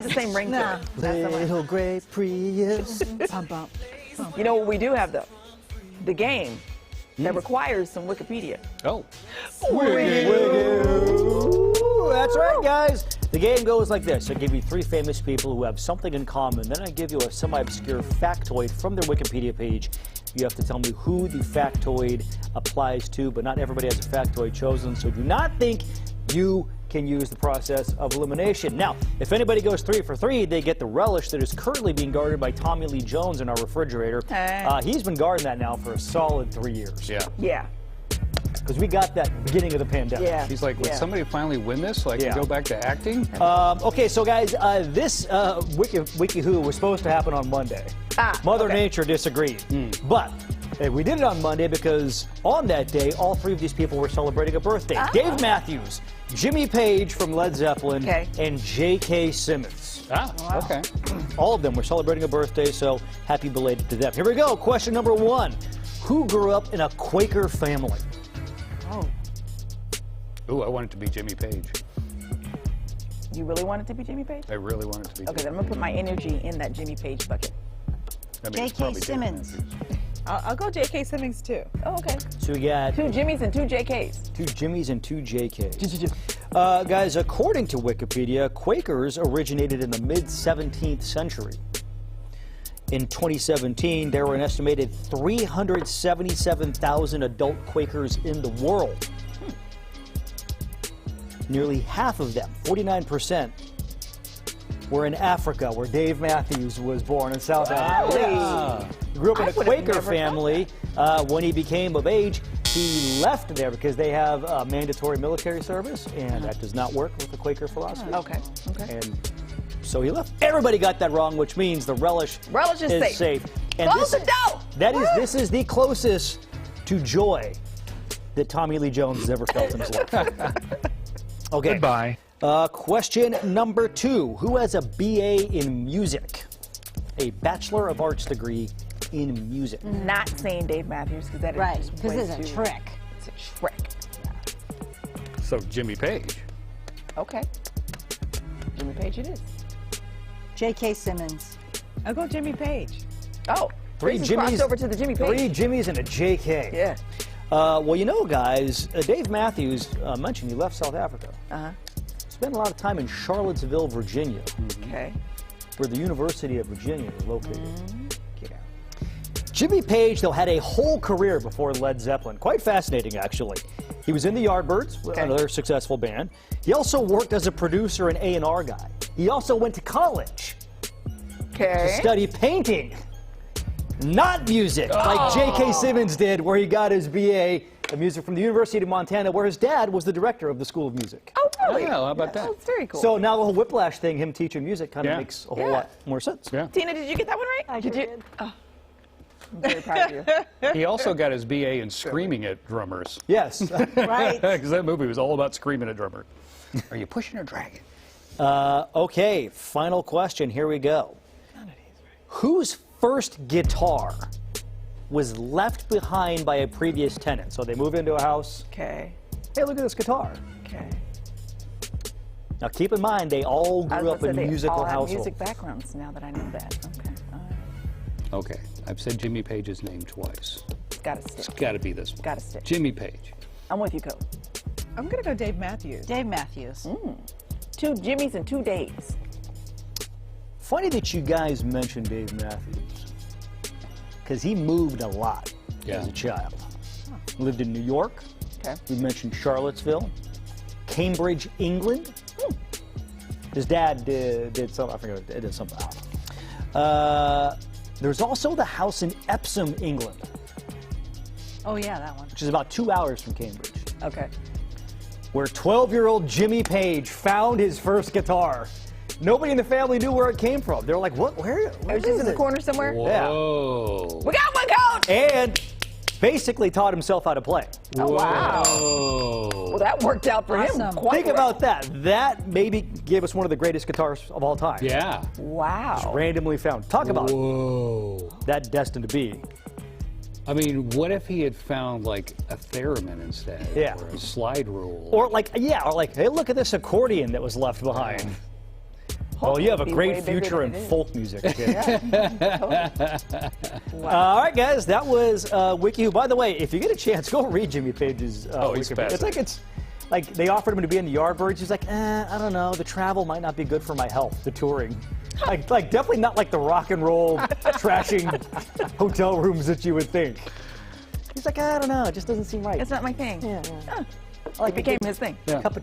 The same ring to it. Little gray Prius. You know what we do have, though? The game that requires some Wikipedia. Oh. Wiki Who. That's right, guys. The game goes like this. I give you three famous people who have something in common. Then I give you a semi-obscure factoid from their Wikipedia page. You have to tell me who the factoid applies to, but not everybody has a factoid chosen, so do not think you can use the process of elimination. Now, if anybody goes 3 for 3, they get the relish that is currently being guarded by Tommy Lee Jones in our refrigerator. He's been guarding that now for a solid 3 years. Yeah. Yeah. Because we got that beginning of the pandemic. Yeah. He's like, would somebody finally win this so I can go back to acting? Okay, so guys, this Wiki Who was supposed to happen on Monday. Mother Nature disagreed. But we did it on Monday because on that day, all three of these people were celebrating a birthday. Dave Matthews, Jimmy Page from Led Zeppelin, and J.K. Simmons. Okay. All of them were celebrating a birthday, so happy belated to them. Here we go. Question number 1. Who grew up in a Quaker family? Ooh, I want it to be Jimmy Page. You really want it to be Jimmy Page? I really want it to be Okay, then I'm going to put my energy in that Jimmy Page bucket. J.K. Simmons. I'll go J.K. Simmons, too. Oh, okay. So we got 2 Jimmys and 2 J.K.s. 2 Jimmys and 2 J.K.s. Guys, according to Wikipedia, Quakers originated in the mid-17th century. In 2017, there were an estimated 377,000 adult Quakers in the world. Nearly half of them, 49%, were in Africa, where Dave Matthews was born in South Africa. He grew up in a Quaker family. When he became of age, he left there because they have mandatory military service, and that does not work with the Quaker philosophy. Okay. And so he left. Everybody got that wrong, which means the relish is safe. And close the door! This is the closest to joy that Tommy Lee Jones has ever felt in his life. Okay. Goodbye. Question number 2. Who has a BA in music? A Bachelor of Arts degree in music. Not saying Dave Matthews, because that is just because way it's a too- trick. It's a trick. So Jimmy Page. Okay. Jimmy Page it is. J.K. Simmons. I'll go Jimmy Page. Oh, 3 Reese's Jimmys. crossed over to the Jimmy Page. 3 Jimmys and a J.K. Yeah. Well, you know, guys, Dave Matthews mentioned he left South Africa. Spent a lot of time in Charlottesville, Virginia. Okay. Where the University of Virginia is located. Jimmy Page, though, had a whole career before Led Zeppelin. Quite fascinating, actually. He was in the Yardbirds, another successful band. He also worked as a producer and A&R guy. He also went to college to study painting, not music, like J.K. Simmons did, where he got his B.A. of music from the University of Montana, where his dad was the director of the School of Music. Oh, really? Yeah, how about that? Oh, it's very cool. So now the whole Whiplash thing, him teaching music, kind of makes a whole lot more sense. Yeah. Tina, did you get that one right? I did. Oh. I'm very proud of you. He also got his BA in screaming at drummers. Yes. Right. Because that movie was all about screaming at drummers. Are you pushing or dragging? Okay, final question. Here we go. Whose first guitar was left behind by a previous tenant? So they move into a house. Okay. Hey, look at this guitar. Okay. Now keep in mind, they all grew up in musical households. Music backgrounds, now that I know that. Okay. All right. Okay, I've said Jimmy Page's name twice. Gotta stick. It's got to be this one. Gotta stick. Jimmy Page. I'm with you, Cole. I'm going to go Dave Matthews. Dave Matthews. 2 Jimmys and 2 Daves. Funny that you guys mentioned Dave Matthews, because he moved a lot as a child. Lived in New York. Okay. We mentioned Charlottesville, Cambridge, England. His dad did something. I forget. It did something. There's also the house in Epsom, England, Oh, yeah, that one. which is about 2 hours from Cambridge, Okay. where 12-year-old Jimmy Page found his first guitar. Nobody in the family knew where it came from. They were like, "What? Where It was just in the corner somewhere? Whoa. We got one, Coach! And basically taught himself how to play. Oh, wow. Whoa. Well, that worked out for him Awesome. quite Think well. about that. That maybe gave us one of the greatest guitars of all time. Yeah. Wow. Randomly found. Talk about Whoa. that destined to be. I mean, what if he had found like a theremin instead? Yeah. Or a slide rule? Or like, hey, look at this accordion that was left behind. Oh, you have a Be great way bigger future than in it is. folk music, kid. Wow. All right, guys, that was Wiki Who. By the way, if you get a chance, go read Jimmy Page's he's Wikipedia. It's like they offered him to be in the Yardbirds. He's like, I don't know. The travel might not be good for my health. The touring, like definitely not like the rock and roll trashing hotel rooms that you would think. He's like, I don't know. It just doesn't seem right. It's not my thing. Yeah. It became his thing. Yeah. Cup of